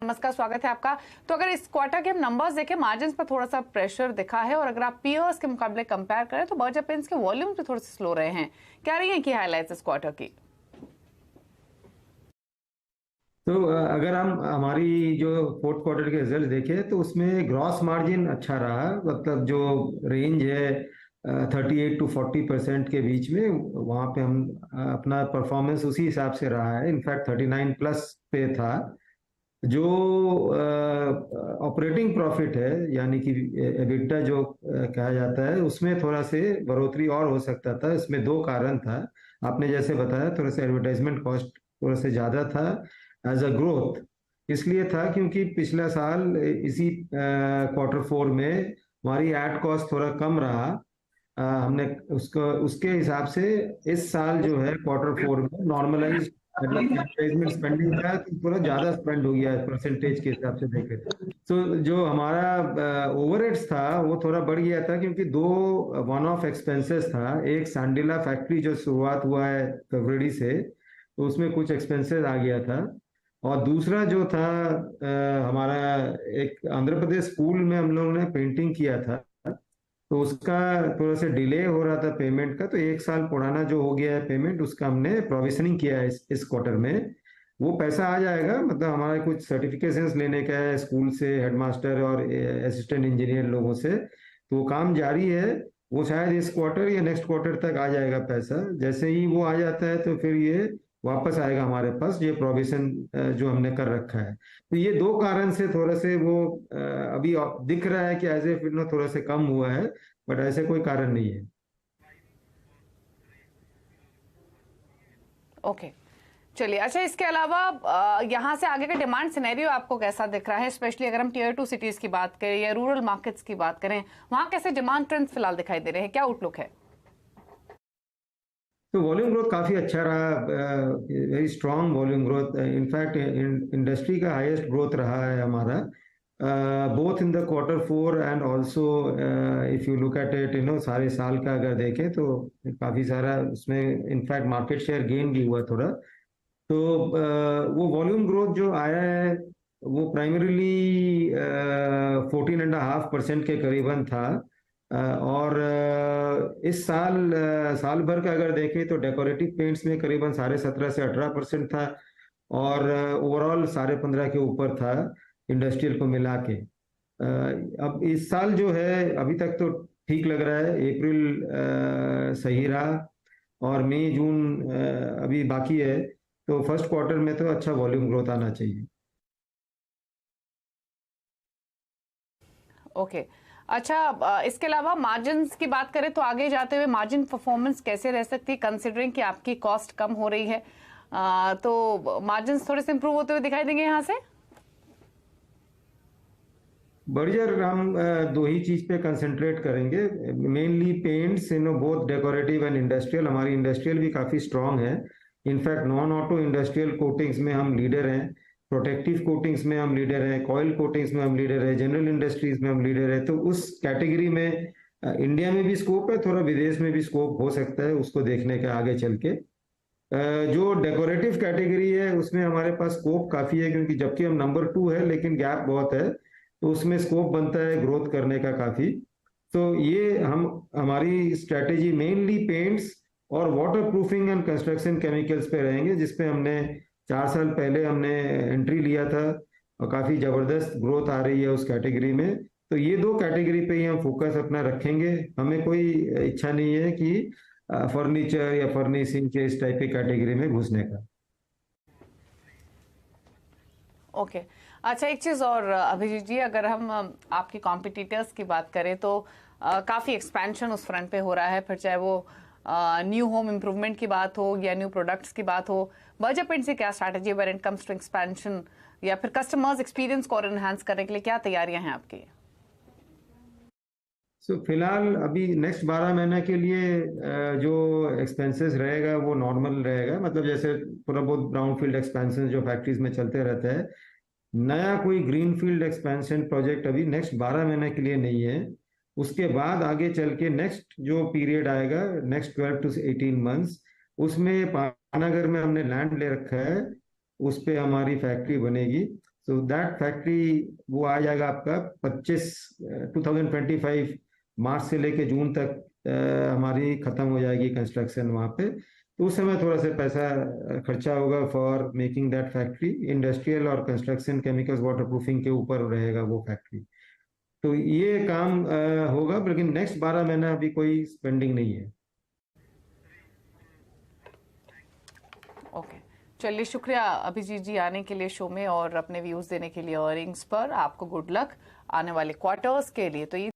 नमस्कार, स्वागत है आपका। तो अगर इस क्वार्टर के हम नंबर्स देखें, मार्जिन्स पर थोड़ा सा प्रेशर दिखा है और अगर आप पीयर्स के मुकाबले कंपेयर करें तो बर्जर पेंट्स के वॉल्यूम पे थोड़े से स्लो रहे हैं। क्या रही है की हाइलाइट्स इस क्वार्टर की? तो अगर हम हमारी जो फोर्थ क्वार्टर के रिजल्ट देखें तो उसमें ग्रॉस मार्जिन अच्छा रहा, मतलब जो रेंज है 38 to 40% के बीच में, वहाँ पे हम अपना परफॉर्मेंस उसी हिसाब से रहा है। इनफैक्ट 39 प्लस पे था। जो ऑपरेटिंग प्रॉफिट है यानी कि एबिटा जो कहा जाता है, उसमें थोड़ा से बढ़ोतरी और हो सकता था। इसमें दो कारण था। आपने जैसे बताया, थोड़ा सा एडवर्टाइजमेंट कॉस्ट थोड़ा से ज़्यादा था एज अ ग्रोथ। इसलिए था क्योंकि पिछला साल इसी क्वार्टर फोर में हमारी एड कॉस्ट थोड़ा कम रहा। हमने उसको उसके हिसाब से इस साल जो है क्वार्टर फोर में नॉर्मलाइज एडवर्टाइजमेंट स्पेंडिंग का तो थोड़ा ज्यादा स्पेंड हो गया है परसेंटेज के हिसाब से देखें तो जो हमारा ओवरहेड्स था वो थोड़ा बढ़ गया था, क्योंकि दो वन ऑफ एक्सपेंसेस था। एक सांडीला फैक्ट्री जो शुरुआत हुआ है फरवरी से, तो उसमें कुछ एक्सपेंसेस आ गया था। और दूसरा जो था हमारा एक आंध्र प्रदेश स्कूल में हम लोगों ने पेंटिंग किया था, तो उसका थोड़ा सा डिले हो रहा था पेमेंट का। तो एक साल पुराना जो हो गया है पेमेंट, उसका हमने प्रोविजनिंग किया है इस क्वार्टर में। वो पैसा आ जाएगा, मतलब हमारे कुछ सर्टिफिकेशंस लेने का है स्कूल से, हेडमास्टर और असिस्टेंट इंजीनियर लोगों से, तो वो काम जारी है। वो शायद इस क्वार्टर या नेक्स्ट क्वार्टर तक आ जाएगा पैसा। जैसे ही वो आ जाता है तो फिर ये वापस आएगा हमारे पास, ये प्रोविजन जो हमने कर रखा है। तो ये दो कारण से थोड़ा से वो अभी दिख रहा है कि एज ए थोड़ा से कम हुआ है, बट ऐसे कोई कारण नहीं है। ओके, चलिए। अच्छा, इसके अलावा यहाँ से आगे का डिमांड सिनेरियो आपको कैसा दिख रहा है, स्पेशली अगर हम टीयर 2 सिटीज की बात करें या रूरल मार्केट्स की बात करें, वहाँ कैसे डिमांड ट्रेंड्स फिलहाल दिखाई दे रहे हैं, क्या आउटलुक है? तो वॉल्यूम ग्रोथ काफी अच्छा रहा, very strong volume growth. In fact industry का हाईएस्ट ग्रोथ रहा है हमारा, both in the quarter four and also if you look at it सारे साल का अगर देखें तो काफी सारा उसमें इनफैक्ट मार्केट शेयर गेन भी हुआ थोड़ा। तो वो वॉल्यूम ग्रोथ जो आया है वो प्राइमरीली 14.5% के करीबन था। और इस साल साल भर का अगर देखें तो डेकोरेटिव पेंट्स में करीबन 17.5 से 18% था, और ओवरऑल 15.5 के ऊपर था इंडस्ट्रियल को मिला के। अब इस साल जो है अभी तक तो ठीक लग रहा है। अप्रैल सही रहा और मई जून अभी बाकी है। तो फर्स्ट क्वार्टर में तो अच्छा वॉल्यूम ग्रोथ आना चाहिए। ओके, अच्छा, इसके अलावा मार्जिन्स की बात करें तो आगे जाते हुए मार्जिन परफॉर्मेंस कैसे रह सकती है, कंसिडरिंग कि आपकी कॉस्ट कम हो रही है? तो मार्जिन्स थोड़े से इंप्रूव होते हुए दिखाई देंगे यहाँ से? बर्जर हम दो ही चीज पे कंसंट्रेट करेंगे, mainly paints, both decorative and industrial. हमारी इंडस्ट्रियल भी काफी स्ट्रांग है। In fact non auto industrial coatings में हम लीडर हैं, प्रोटेक्टिव कोटिंग्स में हम लीडर हैं, कॉयल कोटिंग्स में हम लीडर हैं, जनरल इंडस्ट्रीज में हम लीडर हैं। तो उस कैटेगरी में इंडिया में भी स्कोप है, थोड़ा विदेश में भी स्कोप हो सकता है, उसको देखने का आगे चल के। जो डेकोरेटिव कैटेगरी है उसमें हमारे पास स्कोप काफी है, क्योंकि जबकि हम नंबर 2 है लेकिन गैप बहुत है, तो उसमें स्कोप बनता है ग्रोथ करने का काफी। तो ये हम हमारी स्ट्रेटेजी मेनली पेंट्स और water proofing and construction chemicals पे रहेंगे, जिसपे हमने 4 साल पहले हमने एंट्री लिया था और काफी जबरदस्त ग्रोथ आ रही है उस कैटेगरी में। तो ये दो कैटेगरी पे ही हम फोकस अपना रखेंगे। हमें कोई इच्छा नहीं है कि फर्नीचर या फर्निशिंग के इस टाइप की कैटेगरी में घुसने का। ओके, अच्छा, एक चीज और अभिजीत जी, अगर हम आपकी कॉम्पिटिटर्स की बात करें तो काफी एक्सपेंशन उस फ्रंट पे हो रहा है, फिर चाहे वो न्यू होम इम्प्रूवमेंट की बात हो या न्यू प्रोडक्ट्स की बात हो। बर्जर पेंट्स की क्या strategy when it comes to expansion या फिर कस्टमर्स एक्सपीरियंस को और एनहांस करने के लिए क्या तैयारियां हैं आपकी? फिलहाल अभी नेक्स्ट 12 महीने के लिए जो एक्सपेंसेस रहेगा वो नॉर्मल रहेगा, मतलब जैसे थोड़ा बहुत ब्राउनफील्ड एक्सपेंशन जो फैक्ट्रीज में चलते रहता है। नया कोई ग्रीनफील्ड एक्सपेंशन प्रोजेक्ट अभी नेक्स्ट 12 महीने के लिए नहीं है। उसके बाद आगे चल के नेक्स्ट जो पीरियड आएगा, नेक्स्ट 12 to 18 मंथ्स, उसमें पानागर में हमने लैंड ले रखा है, उस पे हमारी फैक्ट्री बनेगी। सो दैट फैक्ट्री वो आ जाएगा आपका 2025 मार्च से लेके जून तक हमारी खत्म हो जाएगी कंस्ट्रक्शन वहाँ पे। तो उस समय थोड़ा सा पैसा खर्चा होगा for making that factory. Industrial और कंस्ट्रक्शन केमिकल्स वाटर प्रूफिंग के ऊपर रहेगा वो फैक्ट्री। तो ये काम होगा, लेकिन नेक्स्ट 12 महीना अभी कोई स्पेंडिंग नहीं है। ओके, चलिए शुक्रिया अभिजीत जी आने के लिए शो में और अपने व्यूज देने के लिए अर्निंग्स पर। आपको गुड लक आने वाले क्वार्टर्स के लिए। तो ये